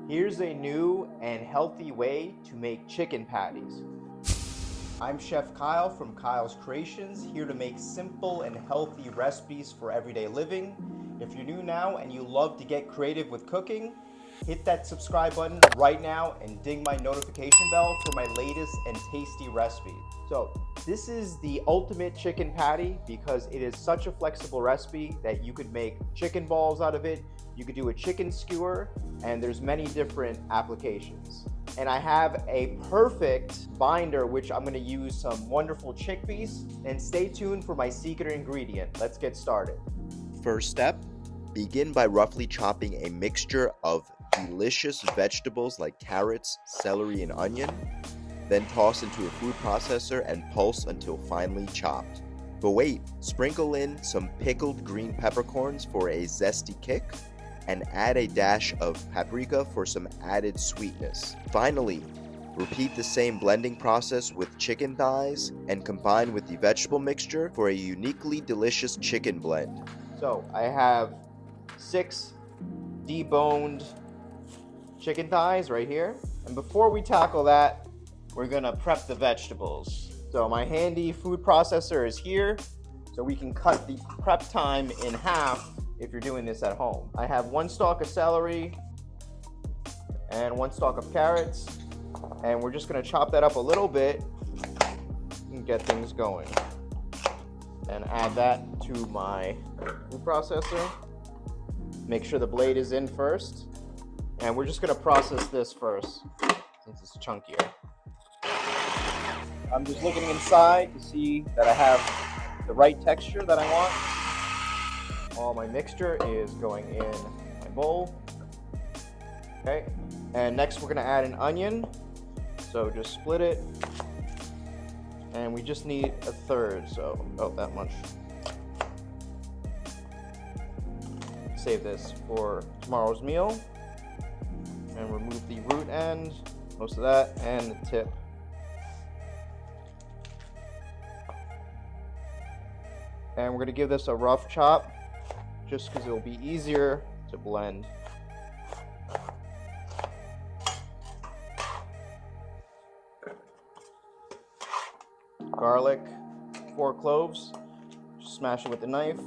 Here's a new and healthy way to make chicken patties. I'm Chef Kyle from Kyle's Creations, here to make simple and healthy recipes for everyday living. If you're new now and you love to get creative with cooking, hit that subscribe button right now and ding my notification bell for my latest and tasty recipes. So this is the ultimate chicken patty because it is such a flexible recipe that you could make chicken balls out of it. You could do a chicken skewer, and there's many different applications. And I have a perfect binder, which I'm gonna use some wonderful chickpeas. And stay tuned for my secret ingredient. Let's get started. First step, begin by roughly chopping a mixture of delicious vegetables like carrots, celery, and onion. Then toss into a food processor and pulse until finely chopped. But wait, sprinkle in some pickled green peppercorns for a zesty kick, and add a dash of paprika for some added sweetness. Finally, repeat the same blending process with chicken thighs and combine with the vegetable mixture for a uniquely delicious chicken blend. So I have 6 deboned chicken thighs right here. And before we tackle that, we're gonna prep the vegetables. So my handy food processor is here, so we can cut the prep time in half if you're doing this at home. I have 1 stalk of celery and 1 stalk of carrots, and we're just gonna chop that up a little bit and get things going. And add that to my food processor. Make sure the blade is in first, and we're just gonna process this first since it's chunkier. I'm just looking inside to see that I have the right texture that I want. All my mixture is going in my bowl. Okay, and next we're gonna add an onion. So just split it, and we just need 1/3, so about that much. Save this for tomorrow's meal, and remove the root end, most of that, and the tip. And we're gonna give this a rough chop, just because it'll be easier to blend. Garlic, 4 cloves, just smash it with the knife.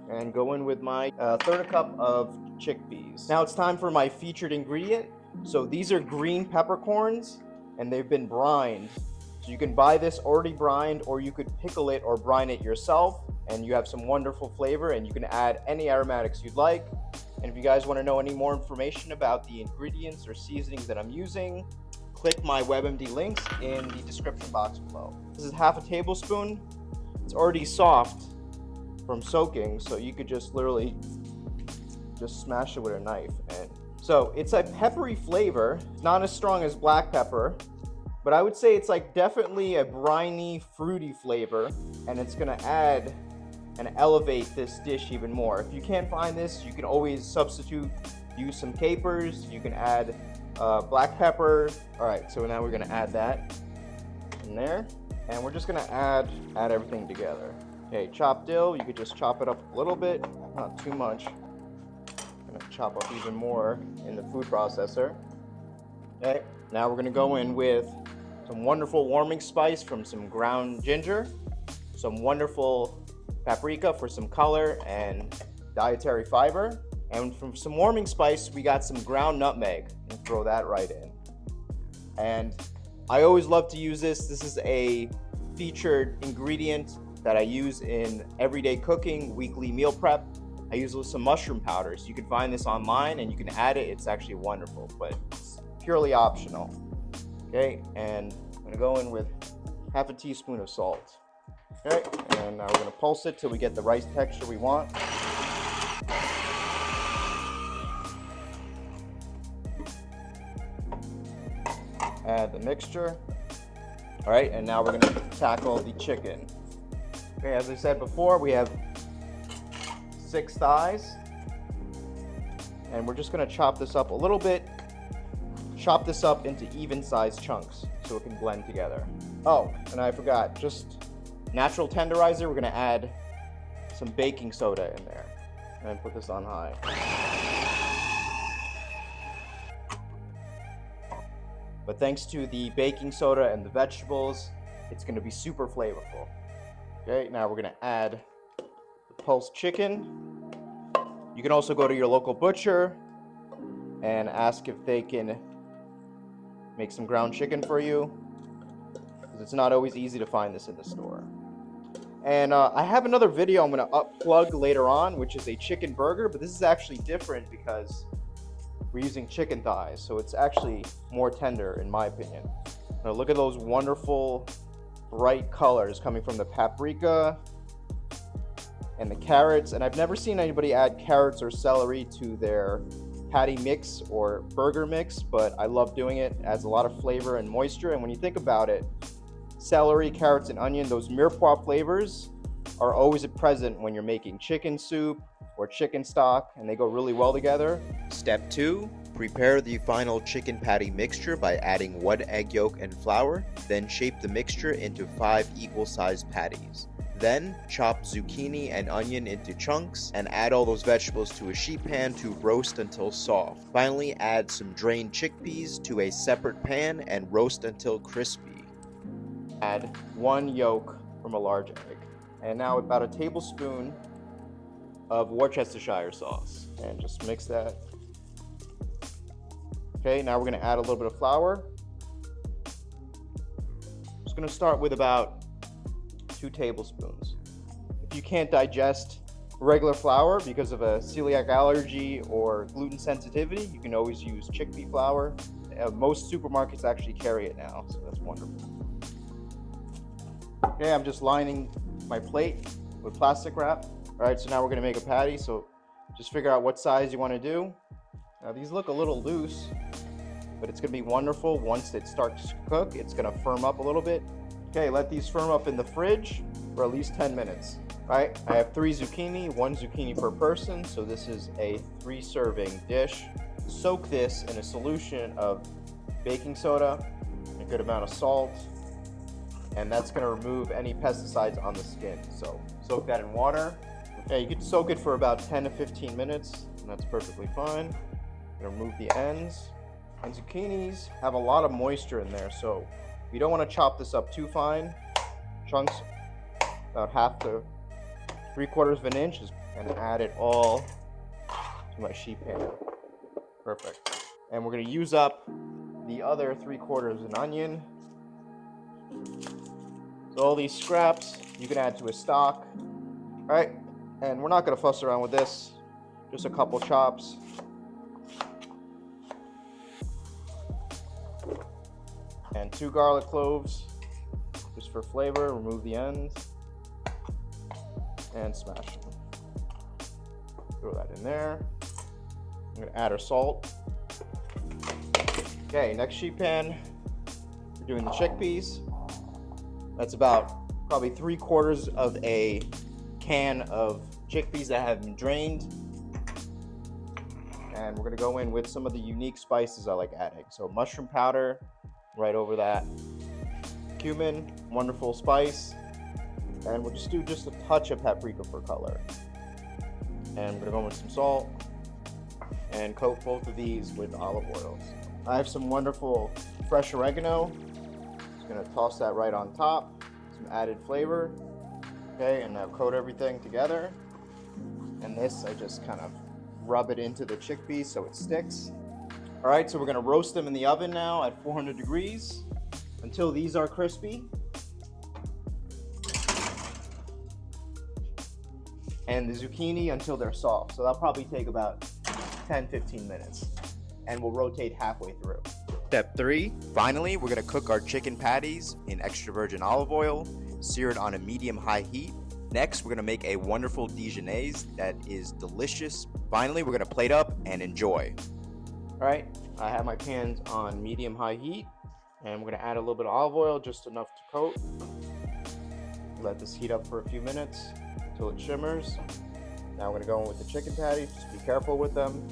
And go in with my 1/3 cup of chickpeas. Now it's time for my featured ingredient. So these are green peppercorns, and they've been brined. So you can buy this already brined, or you could pickle it or brine it yourself, and you have some wonderful flavor, and you can add any aromatics you'd like. And if you guys want to know any more information about the ingredients or seasonings that I'm using, click my WebMD links in the description box below. This is 1/2 tablespoon. It's already soft from soaking, so you could just literally just smash it with a knife. And so it's a peppery flavor, not as strong as black pepper, but I would say it's like definitely a briny, fruity flavor, and it's gonna add and elevate this dish even more. If you can't find this, you can always substitute, use some capers, you can add black pepper. All right, so now we're gonna add that in there, and we're just gonna add everything together. Okay, chopped dill, you could just chop it up a little bit, not too much. I'm gonna chop up even more in the food processor. Okay, now we're gonna go in with some wonderful warming spice from some ground ginger, some wonderful paprika for some color and dietary fiber, and from some warming spice, we got some ground nutmeg, and throw that right in. And I always love to use this. This is a featured ingredient that I use in everyday cooking, weekly meal prep. I use some mushroom powders. You can find this online and you can add it. It's actually wonderful, but it's purely optional. Okay, and I'm gonna go in with 1/2 teaspoon of salt. Okay, and now we're gonna pulse it till we get the right texture we want. Add the mixture. All right, and now we're gonna tackle the chicken. Okay, as I said before, we have 6 thighs, and we're just gonna chop this up a little bit. Chop this up into even-sized chunks so it can blend together. Oh, and I forgot, just natural tenderizer. We're gonna add some baking soda in there, and put this on high. but thanks to the baking soda and the vegetables, it's going to be super flavorful. Okay, now we're going to add the pulsed chicken. You can also go to your local butcher and ask if they can make some ground chicken for you, because it's not always easy to find this in the store. And I have another video I'm going to upplug later on, which is a chicken burger, but this is actually different because we're using chicken thighs, so it's actually more tender in my opinion. Now look at those wonderful bright colors coming from the paprika and the carrots, and I've never seen anybody add carrots or celery to their patty mix or burger mix, but I love doing it. It adds a lot of flavor and moisture, and when you think about it, celery, carrots, and onion, those mirepoix flavors are always present when you're making chicken soup or chicken stock, and they go really well together. Step 2. Prepare the final chicken patty mixture by adding 1 egg yolk and flour, then shape the mixture into 5 equal-sized patties. Then, chop zucchini and onion into chunks, and add all those vegetables to a sheet pan to roast until soft. Finally, add some drained chickpeas to a separate pan and roast until crispy. Add 1 yolk from a large egg. And now about a tablespoon of Worcestershire sauce. And just mix that. Okay, now we're going to add a little bit of flour. I'm just going to start with about 2 tablespoons. If you can't digest regular flour because of a celiac allergy or gluten sensitivity, you can always use chickpea flour. Most supermarkets actually carry it now, so that's wonderful. Okay, I'm just lining my plate with plastic wrap. All right, so now we're going to make a patty, so just figure out what size you want to do. Now these look a little loose, but it's going to be wonderful once it starts to cook. It's going to firm up a little bit. Okay, let these firm up in the fridge for at least 10 minutes. All right, I have 3 zucchini, 1 zucchini per person, so this is a 3-serving dish. Soak this in a solution of baking soda, a good amount of salt, and that's going to remove any pesticides on the skin. So soak that in water. Okay, you can soak it for about 10 to 15 minutes, and that's perfectly fine. I'm going to remove the ends. And zucchinis have a lot of moisture in there, so you don't want to chop this up too fine. Chunks about 1/2 to 3/4 of an inch, and add it all to my sheet pan. Perfect. And we're going to use up the other 3/4 of an onion. So all these scraps you can add to a stock. All right, and we're not going to fuss around with this. Just a couple chops. And 2 garlic cloves, just for flavor. Remove the ends and smash them. Throw that in there. I'm going to add our salt. Okay, next sheet pan, we're doing the chickpeas. That's about probably 3/4 of a can of chickpeas that have been drained. And we're going to go in with some of the unique spices I like adding. So mushroom powder, right over that. Cumin, wonderful spice. And we'll just do just a touch of paprika for color. And we're going to go in with some salt and coat both of these with olive oils. I have some wonderful fresh oregano. Just going to toss that right on top. Some added flavor. Okay, and now coat everything together. And this, I just kind of rub it into the chickpeas so it sticks. All right, so we're gonna roast them in the oven now at 400 degrees until these are crispy. And the zucchini until they're soft. So that'll probably take about 10-15 minutes. And we'll rotate halfway through. Step 3. Finally, we're going to cook our chicken patties in extra virgin olive oil, seared on a medium-high heat. Next, we're going to make a wonderful Dijonnaise that is delicious. Finally, we're going to plate up and enjoy. All right, I have my pans on medium-high heat, and we're going to add a little bit of olive oil, just enough to coat. Let this heat up for a few minutes until it shimmers. Now we're going to go in with the chicken patties. Just be careful with them.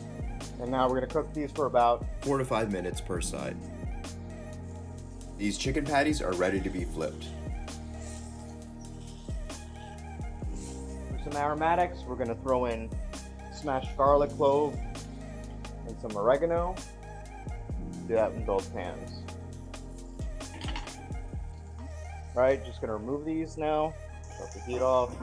And now we're going to cook these for about 4 to 5 minutes per side. These chicken patties are ready to be flipped. For some aromatics, we're going to throw in smashed garlic clove and some oregano. Do that in both pans. Right, just gonna remove these now. Shut the heat off.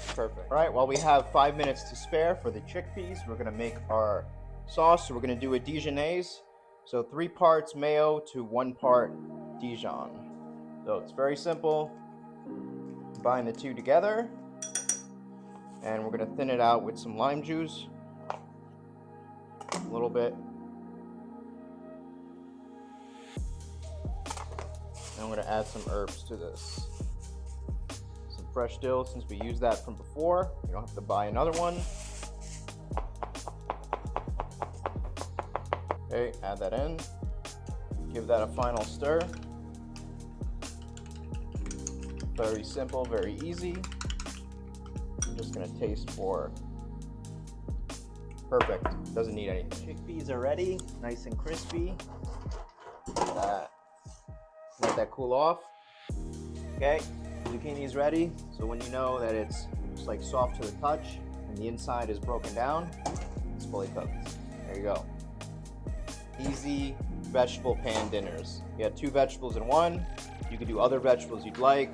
Perfect. All right, well, we have 5 minutes to spare for the chickpeas. We're gonna make our sauce. So we're gonna do a Dijonnaise. So 3 parts mayo to 1 part Dijon. So it's very simple. Combine the two together. And we're gonna thin it out with some lime juice. A little bit. And I'm gonna add some herbs to this. Some fresh dill, since we used that from before. You don't have to buy another one. Okay, add that in. Give that a final stir. Very simple, very easy. I'm just gonna taste for. Perfect, doesn't need anything. Chickpeas are ready, nice and crispy. Let that cool off. Okay, zucchini is ready. So when you know that it's just like soft to the touch and the inside is broken down, it's fully cooked. There you go. Easy vegetable pan dinners. You got 2 vegetables in one. You could do other vegetables you'd like.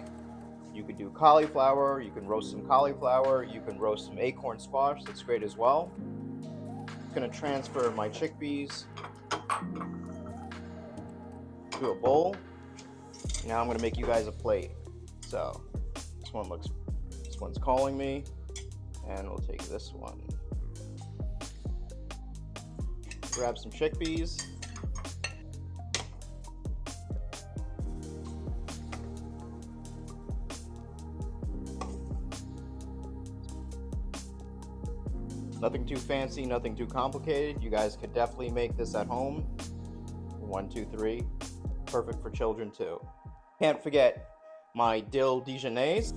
You could do cauliflower. You can roast some cauliflower. You can roast some acorn squash. That's great as well. I'm gonna transfer my chickpeas to a bowl. Now I'm gonna make you guys a plate. So this one's calling me, and we'll take this one. Grab some chickpeas. Nothing too fancy, nothing too complicated. You guys could definitely make this at home. 1, 2, 3. Perfect for children too. Can't forget my Dill Dijonnaise.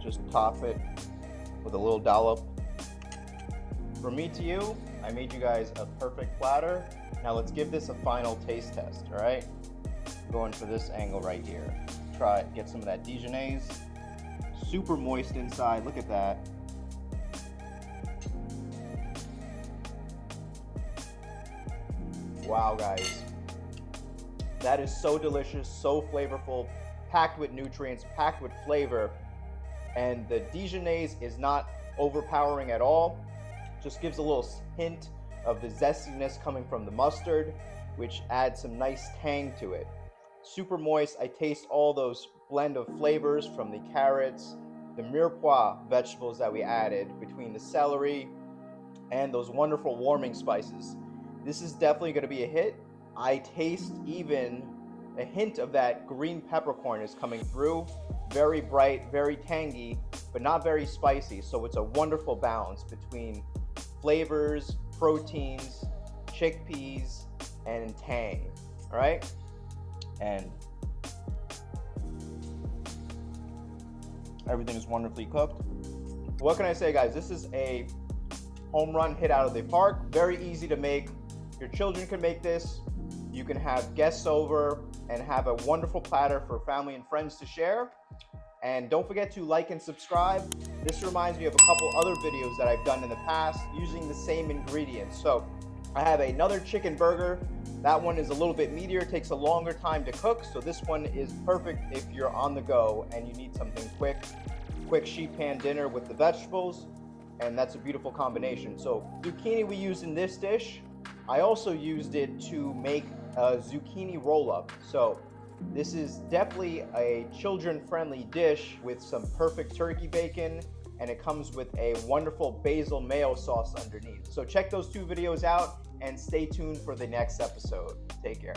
Just top it with a little dollop. From me to you, I made you guys a perfect platter. Now let's give this a final taste test, all right? Going for this angle right here. Try it, get some of that Dijonnaise. Super moist inside, look at that. Wow, guys. That is so delicious, so flavorful, packed with nutrients, packed with flavor. And the Dijonnaise is not overpowering at all. Just gives a little hint of the zestiness coming from the mustard, which adds some nice tang to it. Super moist. I taste all those blend of flavors from the carrots, the mirepoix vegetables that we added, between the celery and those wonderful warming spices. This is definitely going to be a hit. I taste even a hint of that green peppercorn is coming through. Very bright, very tangy, but not very spicy. So it's a wonderful balance between flavors, proteins, chickpeas, and tang. All right? And everything is wonderfully cooked. What can I say, guys? This is a home run hit out of the park. Very easy to make. Your children can make this. You can have guests over and have a wonderful platter for family and friends to share. And don't forget to like and subscribe. This reminds me of a couple other videos that I've done in the past using the same ingredients. So I have another chicken burger. That one is a little bit meatier, takes a longer time to cook. So this one is perfect if you're on the go and you need something quick sheet pan dinner with the vegetables. And that's a beautiful combination. So zucchini we used in this dish. I also used it to make a zucchini roll-up. So this is definitely a children-friendly dish with some perfect turkey bacon, and it comes with a wonderful basil mayo sauce underneath. So check those 2 videos out and stay tuned for the next episode. Take care.